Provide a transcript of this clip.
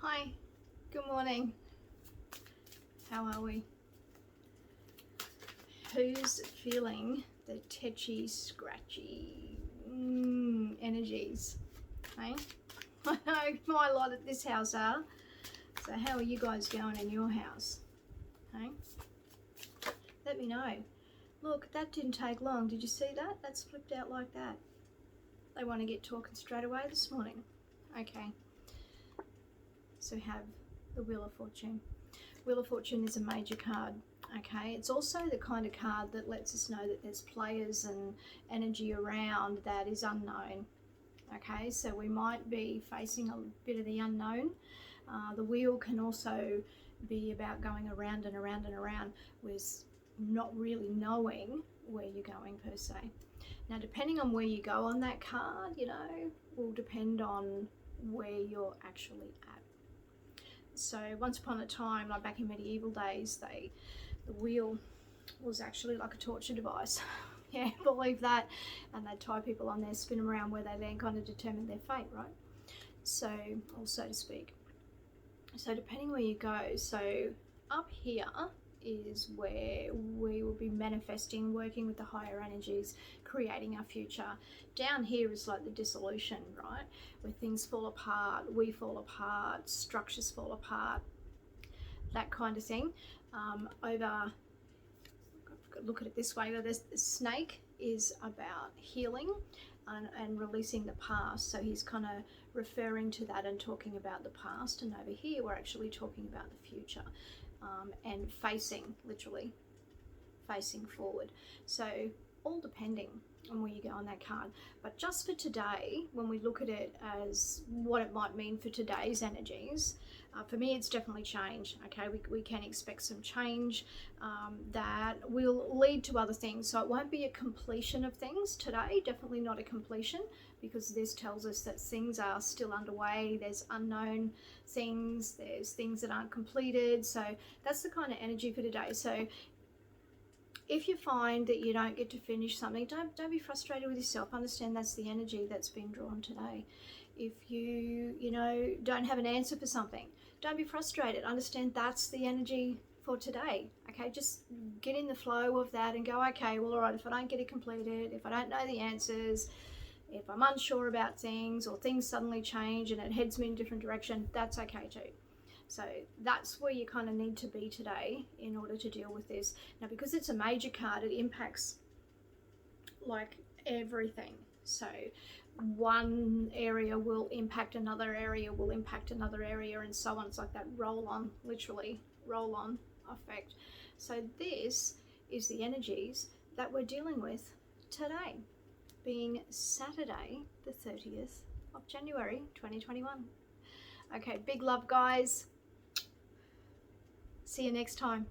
Hi, good morning. How are we? Who's feeling the tetchy, scratchy energies? Hey? I know my lot at this house are. So how are you guys going in your house? Hey? Let me know. Look, that didn't take long. Did you see that? That's flipped out like that. They want to get talking straight away this morning. Okay. So have the Wheel of Fortune. Wheel of Fortune is a major card. Okay, it's also the kind of card that lets us know that there's players and energy around that is unknown. Okay, so we might be facing a bit of the unknown. The wheel can also be about going around and around and around with not really knowing where you're going per se. Now, depending on where you go on that card, will depend on where you're actually at. So once upon a time, like back in medieval days, the wheel was actually like a torture device. Yeah, believe that. And they'd tie people on there, spin them around where they then kind of determined their fate, right? So, or so to speak. So depending where you go, so up here is where we will be manifesting, working with the higher energies, creating our future. Down here is like the dissolution, right? Where things fall apart, we fall apart, structures fall apart, that kind of thing. Over, look at it this way, the snake is about healing and releasing the past. So he's kind of referring to that and talking about the past. And over here, we're actually talking about the future and literally facing forward. So all depending on where you go on that card. But just for today, when we look at it as what it might mean for today's energies, for me, it's definitely change. Okay, we can expect some change that will lead to other things. So it won't be a completion of things today, definitely not a completion, because this tells us that things are still underway. There's unknown things, there's things that aren't completed. So that's the kind of energy for today. So if you find that you don't get to finish something, don't be frustrated with yourself. Understand that's the energy that's been drawn today. If you don't have an answer for something, don't be frustrated. Understand that's the energy for today. Okay, just get in the flow of that and go, okay, well, all right, if I don't get it completed, if I don't know the answers, if I'm unsure about things, or things suddenly change and it heads me in a different direction, that's okay too. So that's where you kind of need to be today in order to deal with this. Now, because it's a major card, it impacts like everything. So one area will impact another area, will impact another area, and so on. It's like that roll on, literally roll on effect. So this is the energies that we're dealing with today, being Saturday, the 30th of January, 2021. Okay, big love, guys. See you next time.